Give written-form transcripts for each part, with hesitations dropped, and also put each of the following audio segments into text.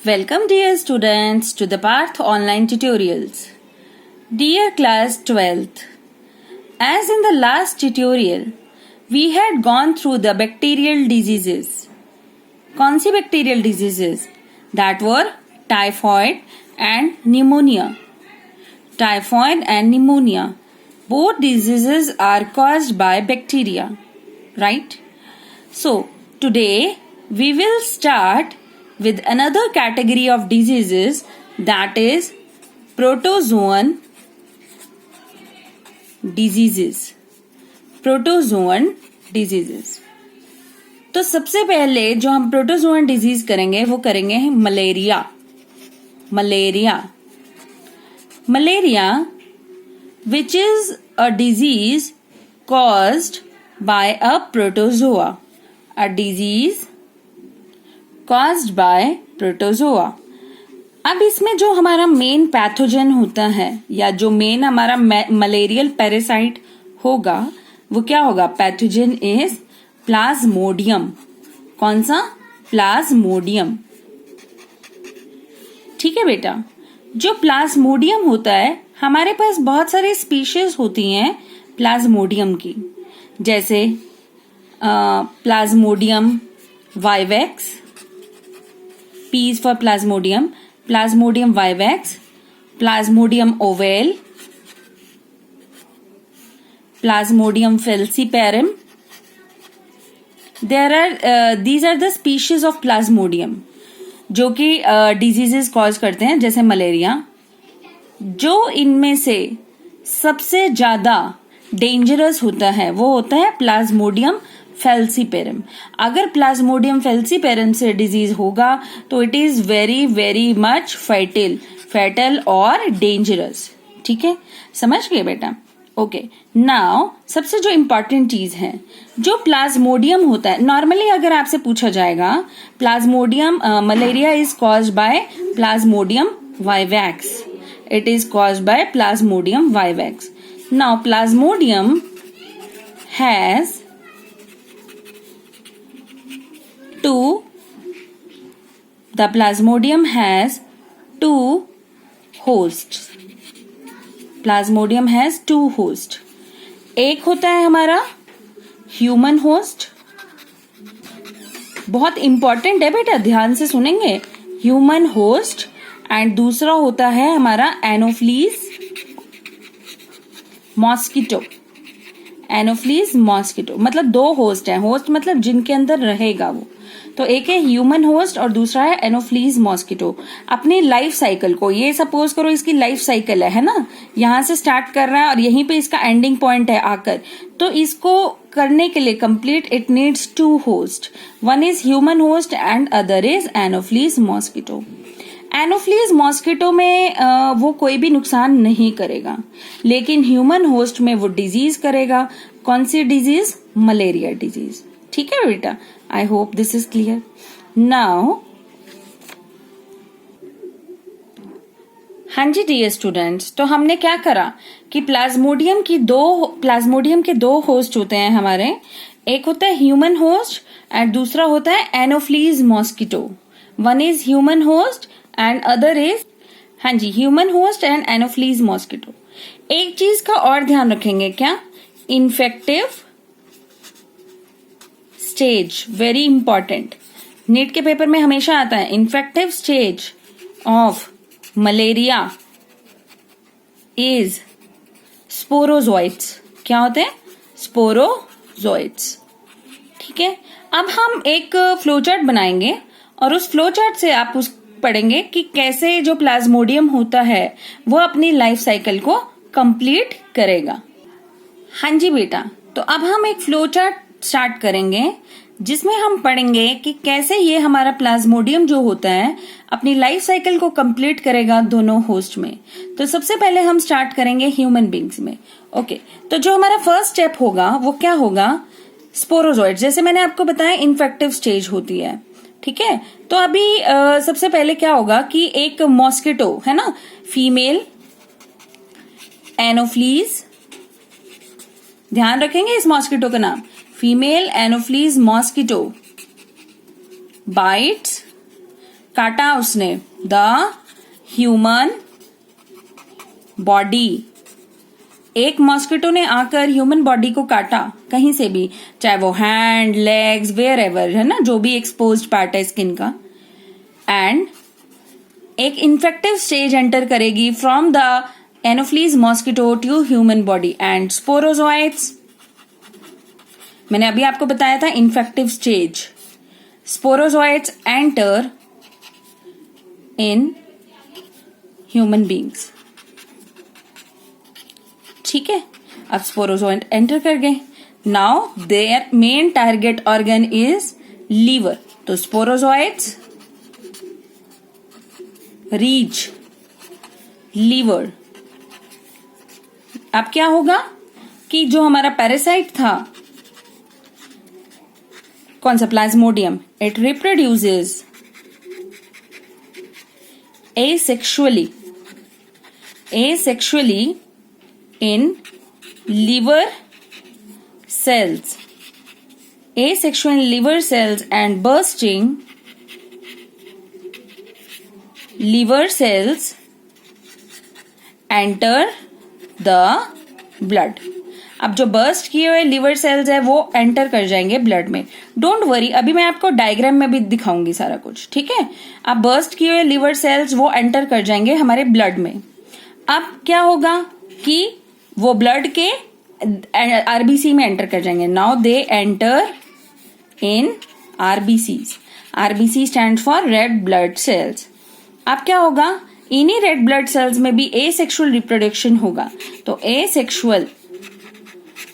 Welcome dear students to the Path Online Tutorials. Dear class 12th, as in the last tutorial, we had gone through the bacterial diseases. कौन सी bacterial diseases? That were typhoid and pneumonia. Typhoid and pneumonia. Both diseases are caused by bacteria, right? So, today we will start with another category of diseases, that is protozoan diseases. Protozoan diseases. तो सबसे पहले जो हम protozoan disease करेंगे वो करेंगे malaria. Malaria which is a disease caused by a protozoa. A disease caused by protozoa. अब इसमें जो हमारा मेन पैथोजन होता है या जो मेन हमारा मलेरियल पैरासाइट होगा वो क्या होगा? Pathogen is Plasmodium. कौन सा? प्लाज्मोडियम. ठीक है बेटा. जो प्लाज्मोडियम होता है, हमारे पास बहुत सारे स्पीशीज होती हैं प्लाज्मोडियम की, जैसे Plasmodium vivax, P is for plasmodium, plasmodium vivax, plasmodium ovale, plasmodium falciparum. These are the species of plasmodium जो कि डिजीजेस कॉज करते हैं जैसे मलेरिया. जो इनमें से सबसे ज्यादा डेंजरस होता है वो होता है प्लाज्मोडियम फेल्सीपेरम. अगर प्लाज्मोडियम फेल्सीपेरम से डिजीज होगा तो it is very very much fatal और डेंजरस. ठीक है, समझ गए बेटा? ओके. नाउ सबसे जो इम्पोर्टेंट चीज है, जो प्लाज्मोडियम होता है, नॉर्मली अगर आपसे पूछा जाएगा Plasmodium malaria is caused by Plasmodium vivax. It is caused by Plasmodium vivax. Now Plasmodium has the plasmodium has two hosts. Plasmodium has two hosts. एक होता है हमारा ह्यूमन होस्ट. बहुत इंपॉर्टेंट है बेटा, ध्यान से सुनेंगे. Human host. एंड दूसरा होता है हमारा एनोफ्लीज मॉस्किटो. एनोफ्लीज मॉस्किटो मतलब दो होस्ट है. होस्ट मतलब जिनके अंदर रहेगा वो. तो एक है ह्यूमन होस्ट और दूसरा है एनोफ्लीज मॉस्किटो. अपनी लाइफ साइकिल को, ये सपोज करो इसकी लाइफ साइकिल है ना, यहां से स्टार्ट कर रहा है और यहीं पे इसका एंडिंग पॉइंट है आकर. तो इसको करने के लिए complete it needs to host. One is human host and other is anopheles mosquito. Anopheles mosquito में वो कोई भी नुकसान नहीं करेगा, लेकिन ह्यूमन होस्ट में वो डिजीज करेगा. कौन सी डिजीज? Malaria disease. ठीक है बेटा, I hope this is clear. Now हाँ जी डियर स्टूडेंट्स, तो हमने क्या करा कि प्लाज्मोडियम के दो होस्ट होते हैं हमारे. एक होता है ह्यूमन होस्ट एंड दूसरा होता है anopheles mosquito. One is human host and other is, हाँ जी, human host and anopheles mosquito. एक चीज का और ध्यान रखेंगे, क्या? Infective stage. Very important. NEET के पेपर में हमेशा आता है infective stage of malaria is sporozoites. क्या होते हैं? स्पोरोजोइट्स. ठीक है. अब हम एक फ्लोचार्ट बनाएंगे और उस फ्लोचार्ट से आप पढ़ेंगे कि कैसे जो प्लाज्मोडियम होता है वो अपनी लाइफ साइकिल को कंप्लीट करेगा. हाँ जी बेटा, तो अब हम एक फ्लोचार्ट स्टार्ट करेंगे जिसमें हम पढ़ेंगे कि कैसे ये हमारा प्लाज्मोडियम जो होता है अपनी लाइफ साइकिल को कंप्लीट करेगा दोनों होस्ट में. तो सबसे पहले हम स्टार्ट करेंगे ह्यूमन बींग्स में. ओके. तो जो हमारा फर्स्ट स्टेप होगा वो क्या होगा? स्पोरोजोइड. जैसे मैंने आपको बताया इन्फेक्टिव स्टेज होती है. ठीक है. तो अभी सबसे पहले क्या होगा कि एक मॉस्किटो है ना, फीमेल एनोफ्लीज, ध्यान रखेंगे इस मॉस्किटो का नाम, फीमेल एनोफ्लीज मॉस्किटो bites काटा उसने, द ह्यूमन बॉडी, एक मॉस्किटो ने आकर ह्यूमन बॉडी को काटा कहीं से भी, चाहे वो हैंड, लेग्स, वेयर एवर, है ना, जो भी एक्सपोज्ड पार्ट है स्किन का, एंड एक इन्फेक्टिव स्टेज एंटर करेगी from the anopheles mosquito to human body and sporozoites. मैंने अभी आपको बताया था infective stage. Sporozoites enter in human beings. ठीक है, अब स्पोरोजोइट एंटर कर गए। Now their main target organ is liver, तो स्पोरोजोइट्स रीच लीवर। अब क्या होगा कि जो हमारा पैरासाइट था, कौन सा, Plasmodium, it reproduces asexually in liver cells, asexual liver cells, and bursting liver cells enter the blood। अब जो बर्स्ट किए हुए लिवर सेल्स है वो एंटर कर जाएंगे ब्लड में। डोंट वरी, अभी मैं आपको डायग्राम में भी दिखाऊंगी सारा कुछ, ठीक है। अब बर्स्ट किए हुए लिवर सेल्स वो एंटर कर जाएंगे हमारे ब्लड में। अब क्या होगा कि वो ब्लड के आरबीसी में एंटर कर जाएंगे। Now they enter in RBCs. RBC stand for red blood cells. अब क्या होगा, इन्हीं रेड ब्लड सेल्स में भी एसेक्सुअल रिप्रोडक्शन होगा। तो asexual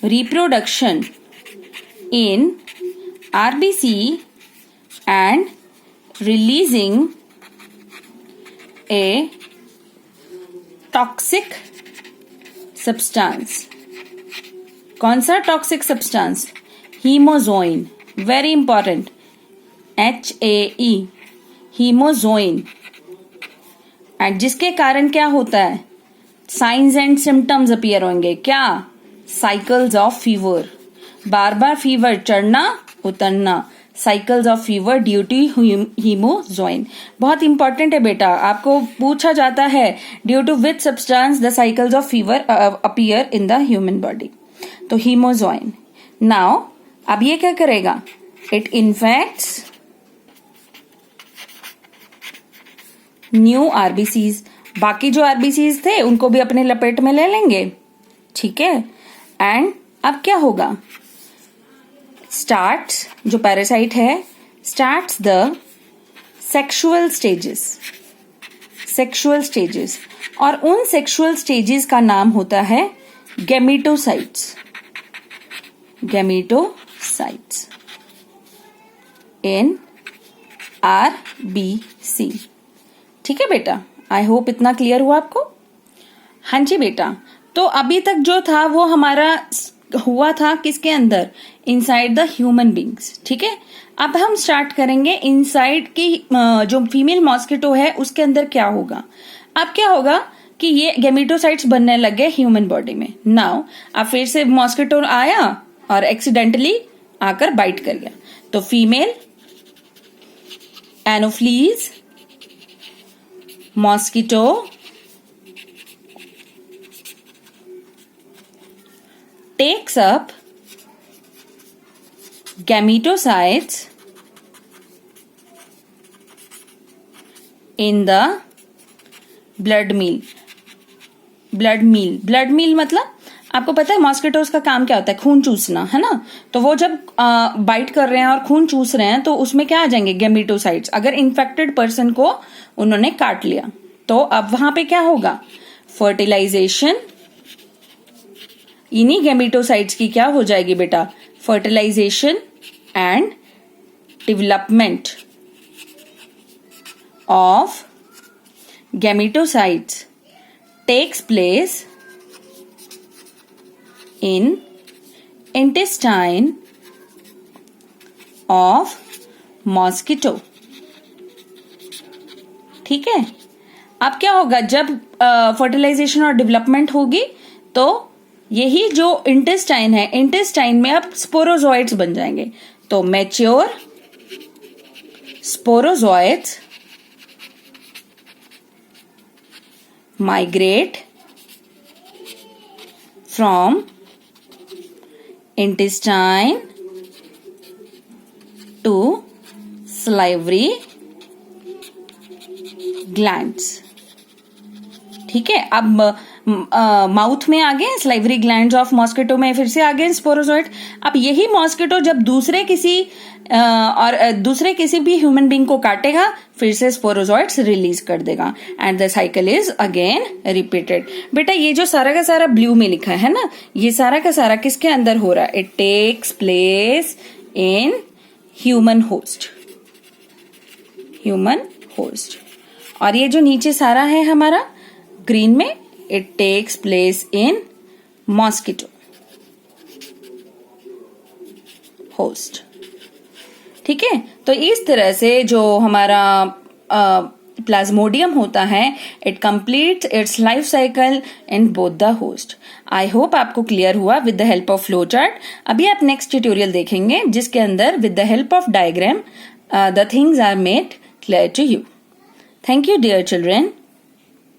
reproduction in RBC and releasing a toxic substance। कौन सा toxic substance? Hemozoin, very important, HAE, hemozoin. And जिसके कारण क्या होता है, साइंस एंड सिम्टम्स अपीयर होंगे। क्या? साइकिल्स ऑफ फीवर, बार बार फीवर चढ़ना उतरना, cycles of fever due to hemozoin. बहुत इंपॉर्टेंट है बेटा, आपको पूछा जाता है due to which substance the cycles of fever appear in the human body. तो हीमोजोइन। नाउ अब ये क्या करेगा, इट इन्फेक्ट्स न्यू आरबीसीज। बाकी जो आरबीसीज थे उनको भी अपने लपेट में ले लेंगे, ठीक है। एंड अब क्या होगा, स्टार्ट्स, जो पैरासाइट है, starts the sexual stages. Sexual stages, और उन सेक्सुअल स्टेजेस का नाम होता है गैमेटोसाइट्स। Gametocytes in RBC. ठीक है बेटा, आई होप इतना क्लियर हुआ आपको। हाँ जी बेटा, तो अभी तक जो था वो हमारा हुआ था किसके अंदर, इनसाइड द ह्यूमन बींग्स, ठीक है। अब हम स्टार्ट करेंगे इनसाइड की जो फीमेल मॉस्किटो है उसके अंदर क्या होगा। अब क्या होगा कि ये गैमेटोसाइट्स बनने लग गए ह्यूमन बॉडी में। नाउ अब फिर से मॉस्किटो आया और एक्सीडेंटली आकर बाइट कर गया, तो female anopheles mosquito takes up gametocytes in the blood meal। Blood meal मतलब आपको पता है मॉस्किटोज का काम क्या होता है, खून चूसना, है ना। तो वो जब बाइट कर रहे हैं और खून चूस रहे हैं तो उसमें क्या आ जाएंगे, गैमेटोसाइट्स। अगर इन्फेक्टेड पर्सन को उन्होंने काट लिया तो अब वहां पे क्या होगा, फर्टिलाइजेशन। इन्हीं गैमेटोसाइट्स की क्या हो जाएगी बेटा, fertilization and development of gametocytes takes place in intestine of mosquito. ठीक है, अब क्या होगा, जब फर्टिलाइजेशन और डेवलपमेंट होगी तो यही जो इंटेस्टाइन है, इंटेस्टाइन में अब स्पोरोजोइट्स बन जाएंगे। तो mature sporozoites migrate from intestine to salivary glands. ठीक है, अब माउथ में आ गए स्लाइवरी ग्लैंड्स ऑफ मॉस्किटो में, फिर से आ गए स्पोरोजोइट. अब यही मॉस्किटो जब दूसरे किसी भी ह्यूमन बीइंग को काटेगा, फिर से स्पोरोजोइट्स रिलीज कर देगा and the cycle is again repeated. बेटा ये जो सारा का सारा ब्लू में लिखा है ना, ये सारा का सारा किसके अंदर हो रहा है? It takes place in human host. और ये जो नीचे सारा है हमारा ग्रीन में, it takes place in mosquito host. ठीक है, तो इस तरह से जो हमारा प्लाज्मोडियम होता है, it completes its life cycle in both the host. I hope आपको क्लियर हुआ with the help of flow chart. अभी आप नेक्स्ट ट्यूटोरियल देखेंगे जिसके अंदर with the help of diagram the things are made clear to you. Thank you dear children.